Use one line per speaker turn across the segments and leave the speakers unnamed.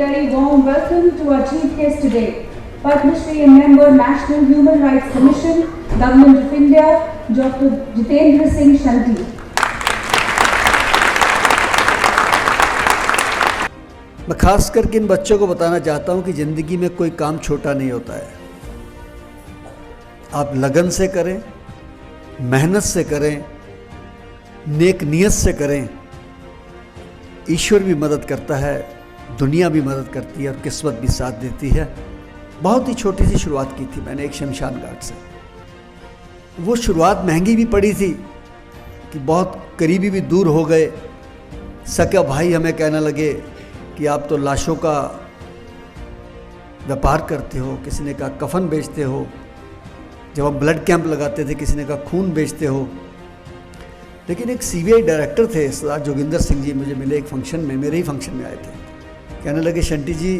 very warm welcome to our chief guest today, Padma Shri and member, National Human Rights Commission, Government of India, Dr. Jitendra Singh Shanti.
मैं खास करके इन बच्चों को बताना चाहता हूं कि ज़िंदगी में कोई काम छोटा नहीं होता है। आप लगन से करें, मेहनत से करें, नेक नियत से करें, ईश्वर भी मदद करता है, दुनिया भी मदद करती है और किस्मत भी साथ देती है। बहुत ही छोटी सी शुरुआत की थी मैंने एक शमशान घाट से। वो शुरुआत महंगी भी पड़ी थी कि बहुत करीबी भी दूर हो गए। सगा भाई हमें कहने लगे कि आप तो लाशों का व्यापार करते हो, किसी ने कहा कफन बेचते हो। जब हम ब्लड कैंप लगाते थे किसी ने कहा खून बेचते हो। लेकिन एक सीबीआई डायरेक्टर थे सरदार जोगिंदर सिंह जी, मुझे मिले एक फंक्शन में, मेरे ही फंक्शन में आए थे। कहने लगे शंटी जी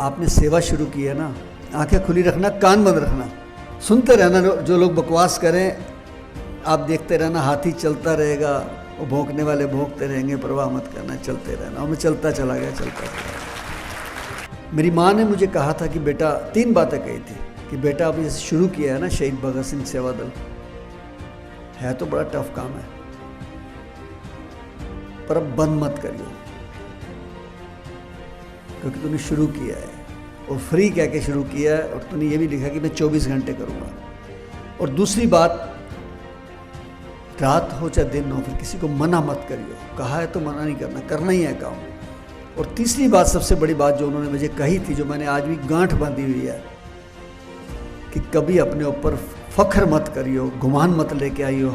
आपने सेवा शुरू की है ना, आंखें खुली रखना, कान बंद रखना, सुनते रहना, जो लोग बकवास करें आप देखते रहना, हाथी चलता रहेगा, वो भौंकने वाले भौंकते रहेंगे, परवाह मत करना, चलते रहना। और मैं चलता चला गया। मेरी माँ ने मुझे कहा था कि बेटा, 3 बातें कही थी कि बेटा अभी जैसे शुरू किया है ना शहीद भगत सिंह सेवा दल, है तो बड़ा टफ काम है, पर अब बंद मत करियो क्योंकि तूने शुरू किया है और फ्री कह के शुरू किया है, और तूने ये भी लिखा कि मैं 24 घंटे करूँगा। और दूसरी बात, रात हो चाहे दिन हो, फिर किसी को मना मत करियो, कहा है तो मना नहीं करना, करना ही है काम। और तीसरी बात, सबसे बड़ी बात जो उन्होंने मुझे कही थी, जो मैंने आज भी गांठ बांधी हुई है, कि कभी अपने ऊपर फख्र मत करियो, गुमान मत लेके आइयो।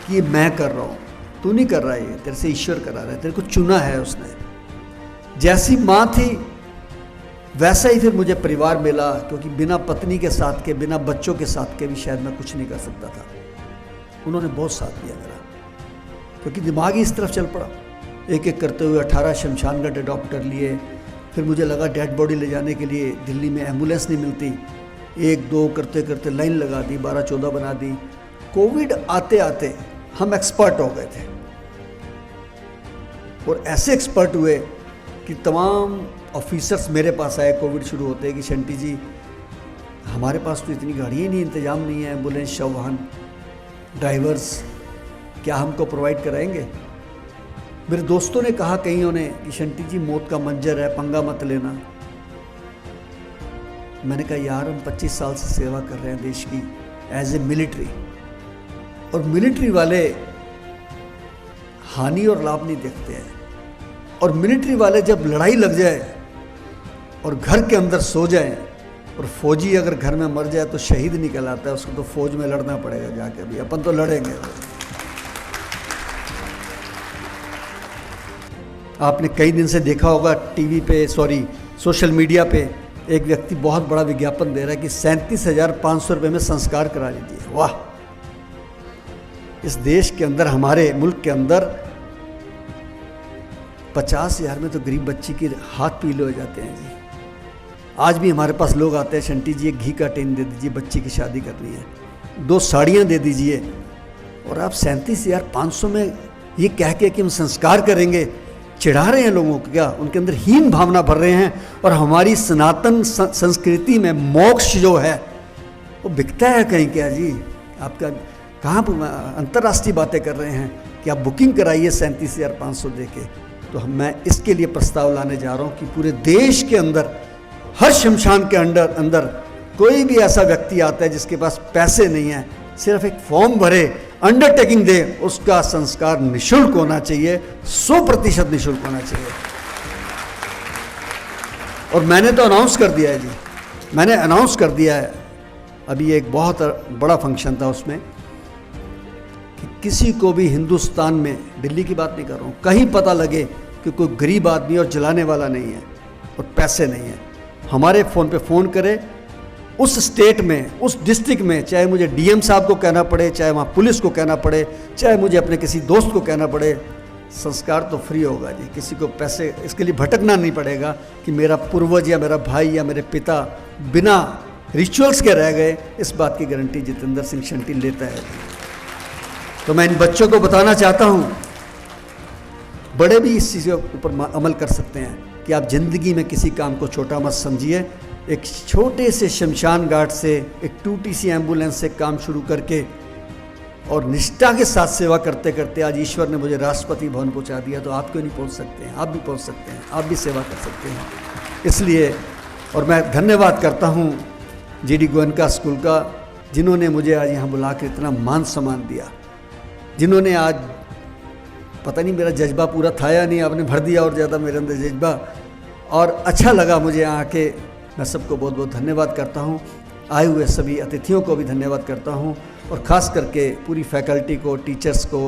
कि मैं कर रहा हूँ, तू नहीं कर रहा है, तेरे से ईश्वर करा रहा है, तेरे को चुना है उसने। जैसी माँ थी वैसा ही फिर मुझे परिवार मिला, क्योंकि बिना पत्नी के साथ के, बिना बच्चों के साथ के भी शायद मैं कुछ नहीं कर सकता था। उन्होंने बहुत साथ दिया मेरा, क्योंकि दिमाग ही इस तरफ चल पड़ा। एक एक करते हुए 18 शमशान घाट अडॉप्ट कर लिए। फिर मुझे लगा डेड बॉडी ले जाने के लिए दिल्ली में एम्बुलेंस नहीं मिलती, 1-2 करते करते लाइन लगा दी, 12-14 बना दी। कोविड आते आते हम एक्सपर्ट हो गए थे, और ऐसे एक्सपर्ट हुए कि तमाम ऑफिसर्स मेरे पास आए कोविड शुरू होते कि शंटी जी हमारे पास तो इतनी गाड़ियाँ नहीं, इंतजाम नहीं है, एम्बुलेंस, शव वाहन, ड्राइवर्स, क्या हमको प्रोवाइड कराएंगे? मेरे दोस्तों ने कहा कईयों ने कि शंटी जी मौत का मंजर है, पंगा मत लेना। मैंने कहा यार हम 25 साल से सेवा कर रहे हैं देश की एज ए मिलिट्री, और मिलिट्री वाले हानि और लाभ नहीं देखते हैं। और मिलिट्री वाले जब लड़ाई लग जाए और घर के अंदर सो जाए, और फौजी अगर घर में मर जाए तो शहीद नहीं कहलाता है, उसको तो फौज में लड़ना पड़ेगा जाके, भी अपन तो लड़ेंगे। आपने कई दिन से देखा होगा टीवी पे, सोशल मीडिया पे, एक व्यक्ति बहुत बड़ा विज्ञापन दे रहा है कि 37,500 रुपये में संस्कार करा लीजिए। वाह! इस देश के अंदर, हमारे मुल्क के अंदर 50,000 में तो गरीब बच्ची के हाथ पीले हो जाते हैं जी। आज भी हमारे पास लोग आते हैं, शंटी जी एक घी का टिन दे दीजिए, बच्ची की शादी करनी है, 2 साड़ियाँ दे दीजिए, और आप 37,500 में ये कह के कि हम संस्कार करेंगे, चिढ़ा रहे हैं लोगों को क्या? उनके अंदर हीन भावना भर रहे हैं। और हमारी सनातन संस्कृति में मोक्ष जो है वो बिकता है कहीं क्या जी? आपका कहाँ अंतर्राष्ट्रीय बातें कर रहे हैं कि आप बुकिंग कराइए 37,500 दे के। तो मैं इसके लिए प्रस्ताव लाने जा रहा हूँ कि पूरे देश के अंदर, हर शमशान के अंदर कोई भी ऐसा व्यक्ति आता है जिसके पास पैसे नहीं है, सिर्फ एक फॉर्म भरे, अंडरटेकिंग दे, उसका संस्कार निःशुल्क होना चाहिए, 100% निःशुल्क होना चाहिए। और मैंने तो अनाउंस कर दिया है जी, मैंने अनाउंस कर दिया है। अभी एक बहुत बड़ा फंक्शन था उसमें कि किसी को भी हिंदुस्तान में, दिल्ली की बात नहीं कर रहा हूँ, कहीं पता लगे कि कोई गरीब आदमी और जलाने वाला नहीं है और पैसे नहीं है, हमारे फ़ोन पे फ़ोन करे, उस स्टेट में, उस डिस्ट्रिक्ट में, चाहे मुझे डीएम साहब को कहना पड़े, चाहे वहाँ पुलिस को कहना पड़े, चाहे मुझे अपने किसी दोस्त को कहना पड़े, संस्कार तो फ्री होगा जी। किसी को पैसे इसके लिए भटकना नहीं पड़ेगा कि मेरा पूर्वज या मेरा भाई या मेरे पिता बिना रिचुअल्स के रह गए। इस बात की गारंटी जितेंद्र सिंह शंटी लेता है। तो मैं इन बच्चों को बताना चाहता हूँ, बड़े भी इस चीज़ के ऊपर अमल कर सकते हैं कि आप ज़िंदगी में किसी काम को छोटा मत समझिए। एक छोटे से शमशान घाट से, एक टूटी सी एम्बुलेंस से काम शुरू करके और निष्ठा के साथ सेवा करते करते आज ईश्वर ने मुझे राष्ट्रपति भवन पहुंचा दिया, तो आप क्यों नहीं पहुंच सकते हैं? आप भी पहुंच सकते हैं, आप भी सेवा कर सकते हैं। इसलिए और मैं धन्यवाद करता हूं जीडी गोयनका स्कूल का, जिन्होंने मुझे आज यहाँ बुलाकर इतना मान सम्मान दिया, जिन्होंने आज पता नहीं मेरा जज्बा पूरा था या नहीं, आपने भर दिया और ज़्यादा मेरे अंदर जज्बा, और अच्छा लगा मुझे यहाँ आके। मैं सबको बहुत बहुत धन्यवाद करता हूँ, आए हुए सभी अतिथियों को भी धन्यवाद करता हूँ, और ख़ास करके पूरी फैकल्टी को, टीचर्स को,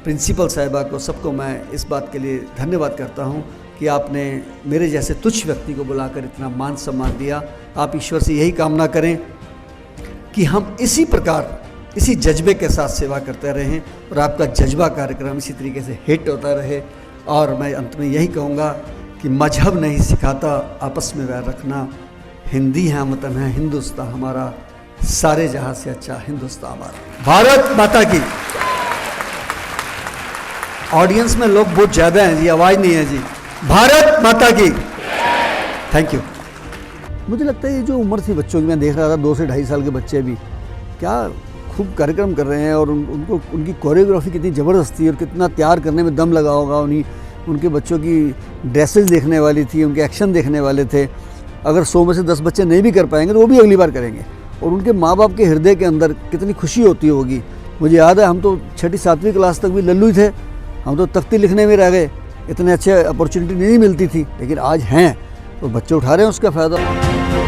प्रिंसिपल साहिबा को, सबको मैं इस बात के लिए धन्यवाद करता हूँ कि आपने मेरे जैसे तुच्छ व्यक्ति को बुलाकर इतना मान सम्मान दिया। आप ईश्वर से यही कामना करें कि हम इसी प्रकार, इसी जज्बे के साथ सेवा करते रहें और आपका जज्बा कार्यक्रम इसी तरीके से हिट होता रहे। और मैं अंत में यही कहूँगा कि मजहब नहीं सिखाता आपस में वैर रखना, हिंदी है वतन है हिंदुस्तान हमारा, सारे जहां से अच्छा हिंदुस्तान हमारा। भारत माता की। ऑडियंस में लोग बहुत ज़्यादा हैं जी, आवाज़ नहीं है जी। भारत माता की। Thank you. मुझे लगता है ये जो उम्र थी बच्चों की, मैं देख रहा था 2 से 2.5 साल के बच्चे भी क्या खूब कार्यक्रम कर रहे हैं, और उनको उनकी कोरियोग्राफी कितनी ज़बरदस्त थी और कितना तैयार करने में दम लगा होगा। उनके बच्चों की ड्रेसेस देखने वाली थी, उनके एक्शन देखने वाले थे। अगर 100 में से 10 बच्चे नहीं भी कर पाएंगे तो वो भी अगली बार करेंगे, और उनके माँ बाप के हृदय के अंदर कितनी खुशी होती होगी। मुझे याद है हम तो 6ठी-7वीं क्लास तक भी लल्लू ही थे, हम तो तख्ती लिखने में रह गए, इतने अच्छे अपॉर्चुनिटी नहीं मिलती थी, लेकिन आज हैं तो बच्चे उठा रहे हैं उसका फ़ायदा।